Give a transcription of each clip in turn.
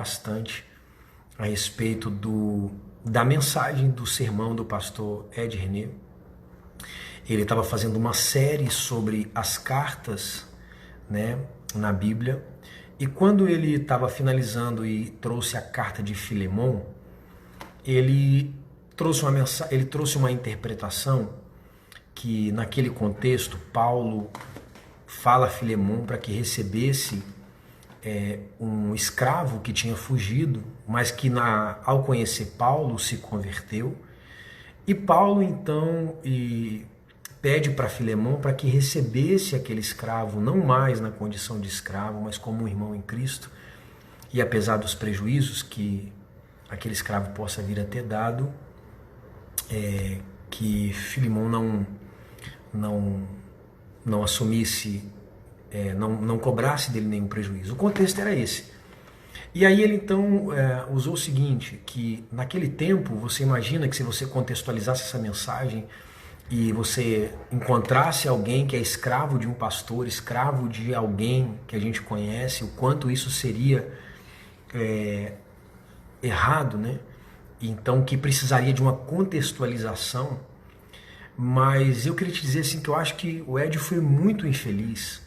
bastante a respeito da mensagem do sermão do pastor Ed René. Ele estava fazendo uma série sobre as cartas, né, na Bíblia, e quando ele estava finalizando e trouxe a carta de Filemon, ele trouxe uma interpretação que, naquele contexto, Paulo fala a Filemon para que recebesse um escravo que tinha fugido, mas que ao conhecer Paulo se converteu. E Paulo então pede para Filemon para que recebesse aquele escravo, não mais na condição de escravo, mas como um irmão em Cristo. E apesar dos prejuízos que aquele escravo possa vir a ter dado, que Filemon não assumisse, não cobrasse dele nenhum prejuízo. O contexto era esse. E aí ele então usou o seguinte, que naquele tempo, você imagina que se você contextualizasse essa mensagem e você encontrasse alguém que é escravo de um pastor, escravo de alguém que a gente conhece, o quanto isso seria errado, né? Então que precisaria de uma contextualização. Mas eu queria te dizer assim que eu acho que o Ed foi muito infeliz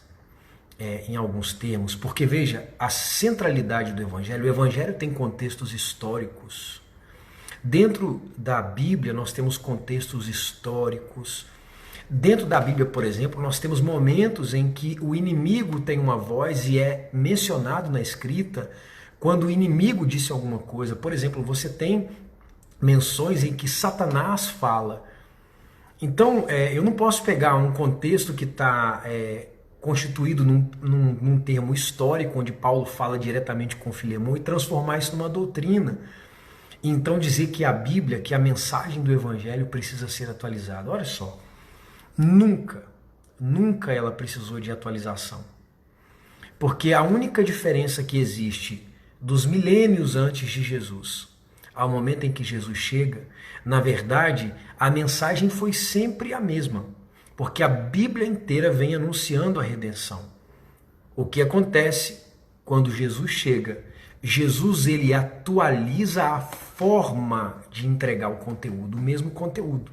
em alguns termos, porque veja, a centralidade do Evangelho, o Evangelho tem contextos históricos. Dentro da Bíblia nós temos contextos históricos. Dentro da Bíblia, por exemplo, nós temos momentos em que o inimigo tem uma voz e é mencionado na escrita quando o inimigo disse alguma coisa. Por exemplo, você tem menções em que Satanás fala. Então, eu não posso pegar um contexto que está constituído num termo histórico, onde Paulo fala diretamente com Filemon, e transformar isso numa doutrina. Então dizer que a Bíblia, que a mensagem do Evangelho precisa ser atualizada. Olha só, nunca ela precisou de atualização. Porque a única diferença que existe dos milênios antes de Jesus ao momento em que Jesus chega, na verdade, a mensagem foi sempre a mesma. Porque a Bíblia inteira vem anunciando a redenção. O que acontece quando Jesus chega? Jesus ele atualiza a forma de entregar o conteúdo, o mesmo conteúdo.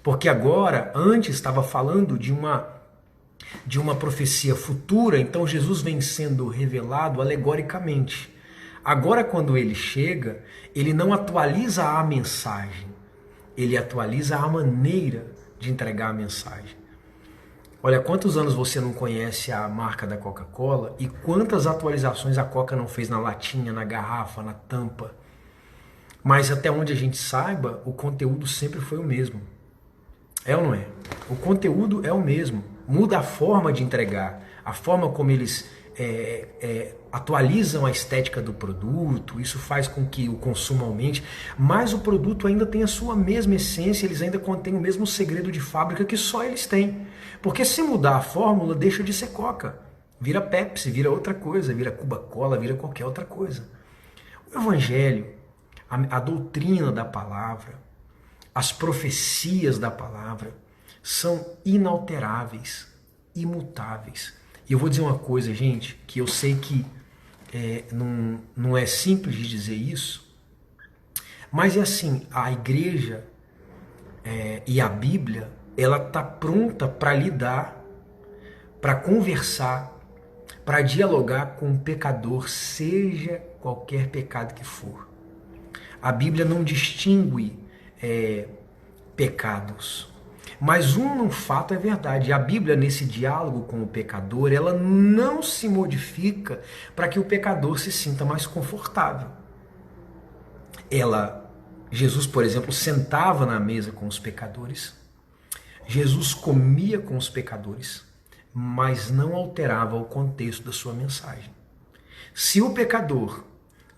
Porque agora, antes estava falando de uma profecia futura, então Jesus vem sendo revelado alegoricamente. Agora, quando ele chega, ele não atualiza a mensagem, ele atualiza a maneira de entregar a mensagem. Olha, quantos anos você não conhece a marca da Coca-Cola e quantas atualizações a Coca não fez na latinha, na garrafa, na tampa. Mas até onde a gente saiba, o conteúdo sempre foi o mesmo. É ou não é? O conteúdo é o mesmo. Muda a forma de entregar, a forma como eles atualizam a estética do produto, isso faz com que o consumo aumente, mas o produto ainda tem a sua mesma essência, eles ainda contêm o mesmo segredo de fábrica que só eles têm. Porque se mudar a fórmula, deixa de ser Coca, vira Pepsi, vira outra coisa, vira Coca-Cola, vira qualquer outra coisa. O Evangelho, a doutrina da palavra, as profecias da palavra são inalteráveis, imutáveis. E eu vou dizer uma coisa, gente, que eu sei que não é simples de dizer isso, mas é assim, a igreja e a Bíblia, ela está pronta para lidar, para conversar, para dialogar com o pecador, seja qualquer pecado que for. A Bíblia não distingue pecados. Mas um fato é verdade, a Bíblia nesse diálogo com o pecador, ela não se modifica para que o pecador se sinta mais confortável. Jesus, por exemplo, sentava na mesa com os pecadores, Jesus comia com os pecadores, mas não alterava o contexto da sua mensagem. Se o pecador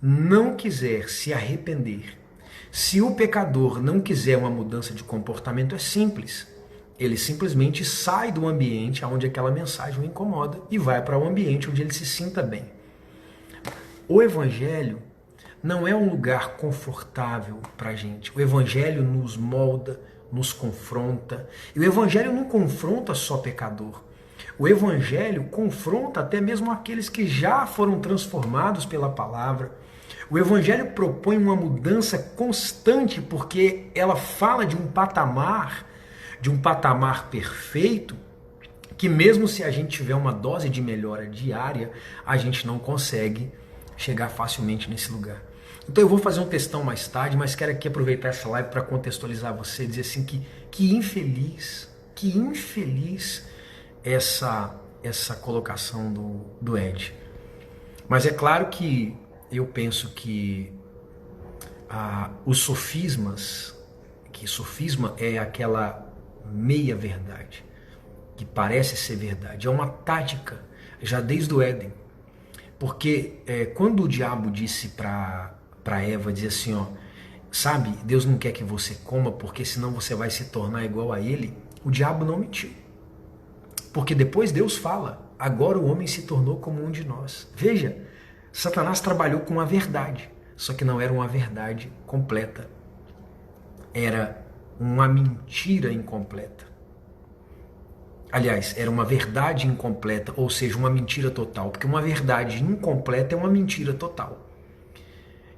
não quiser se arrepender, se o pecador não quiser uma mudança de comportamento, é simples. Ele simplesmente sai do ambiente onde aquela mensagem o incomoda e vai para o ambiente onde ele se sinta bem. O Evangelho não é um lugar confortável para a gente. O Evangelho nos molda, nos confronta. E o Evangelho não confronta só pecador. O Evangelho confronta até mesmo aqueles que já foram transformados pela palavra. O Evangelho propõe uma mudança constante porque ela fala de um patamar perfeito, que mesmo se a gente tiver uma dose de melhora diária, a gente não consegue chegar facilmente nesse lugar. Então eu vou fazer um textão mais tarde, mas quero aqui aproveitar essa live para contextualizar você, dizer assim que infeliz essa colocação do Ed. Mas é claro que eu penso que os sofismas, que sofisma é aquela meia verdade, que parece ser verdade, é uma tática já desde o Éden. Porque quando o diabo disse para Eva, dizia assim, ó, sabe, Deus não quer que você coma porque senão você vai se tornar igual a ele, o diabo não mentiu. Porque depois Deus fala, agora o homem se tornou como um de nós. Veja, Satanás trabalhou com a verdade, só que não era uma verdade completa. Era uma mentira incompleta. Aliás, era uma verdade incompleta, ou seja, uma mentira total, porque uma verdade incompleta é uma mentira total.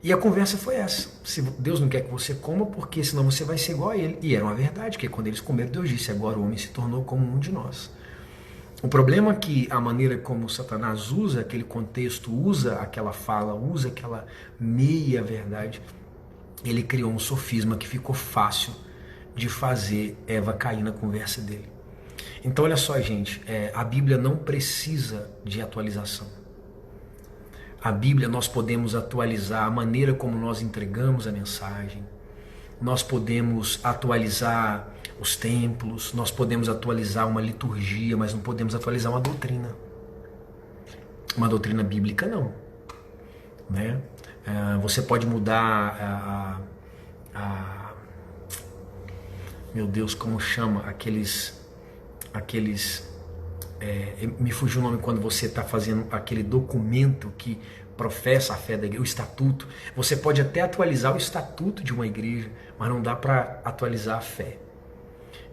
E a conversa foi essa. Se Deus não quer que você coma, porque senão você vai ser igual a ele. E era uma verdade, porque quando eles comeram, Deus disse, agora o homem se tornou como um de nós. O problema é que a maneira como Satanás usa aquele contexto, usa aquela fala, usa aquela meia verdade, ele criou um sofisma que ficou fácil de fazer Eva cair na conversa dele. Então olha só, gente, a Bíblia não precisa de atualização. A Bíblia nós podemos atualizar a maneira como nós entregamos a mensagem, nós podemos atualizar os templos, nós podemos atualizar uma liturgia, mas não podemos atualizar uma doutrina. Uma doutrina bíblica não. Né? Você pode mudar meu Deus, como chama? Aqueles me fugiu o nome quando você está fazendo aquele documento que professa a fé da igreja, o estatuto. Você pode até atualizar o estatuto de uma igreja, mas não dá para atualizar a fé.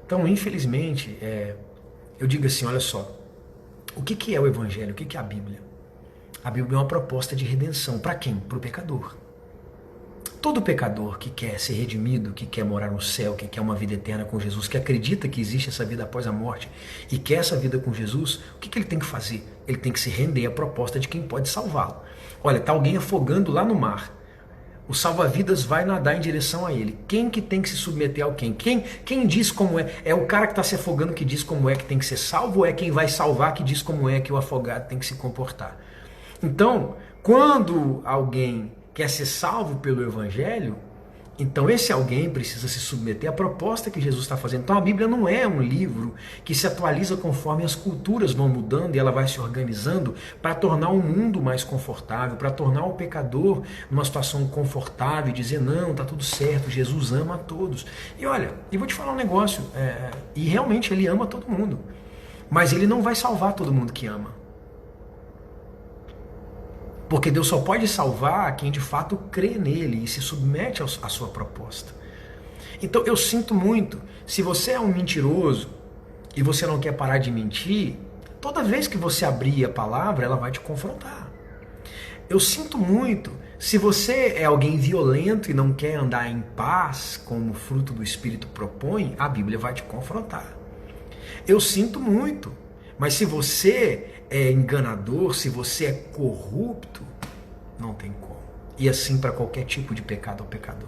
Então, infelizmente, eu digo assim, olha só, o que é o Evangelho? O que é a Bíblia? A Bíblia é uma proposta de redenção. Para quem? Para o pecador. Todo pecador que quer ser redimido, que quer morar no céu, que quer uma vida eterna com Jesus, que acredita que existe essa vida após a morte e quer essa vida com Jesus, o que ele tem que fazer? Ele tem que se render à proposta de quem pode salvá-lo. Olha, está alguém afogando lá no mar. O salva-vidas vai nadar em direção a ele. Quem que tem que se submeter ao quem? Quem diz como é? É o cara que está se afogando que diz como é que tem que ser salvo ou é quem vai salvar que diz como é que o afogado tem que se comportar? Então, quando alguém quer ser salvo pelo Evangelho, então esse alguém precisa se submeter à proposta que Jesus está fazendo. Então a Bíblia não é um livro que se atualiza conforme as culturas vão mudando e ela vai se organizando para tornar o mundo mais confortável, para tornar o pecador numa situação confortável e dizer, não, tá tudo certo, Jesus ama a todos. E olha, eu vou te falar um negócio, e realmente ele ama todo mundo, mas ele não vai salvar todo mundo que ama. Porque Deus só pode salvar quem de fato crê nele e se submete à sua proposta. Então eu sinto muito, se você é um mentiroso e você não quer parar de mentir, toda vez que você abrir a palavra, ela vai te confrontar. Eu sinto muito, se você é alguém violento e não quer andar em paz, como o fruto do Espírito propõe, a Bíblia vai te confrontar. Eu sinto muito, mas se você é enganador, se você é corrupto, não tem como. E assim para qualquer tipo de pecado ou pecador.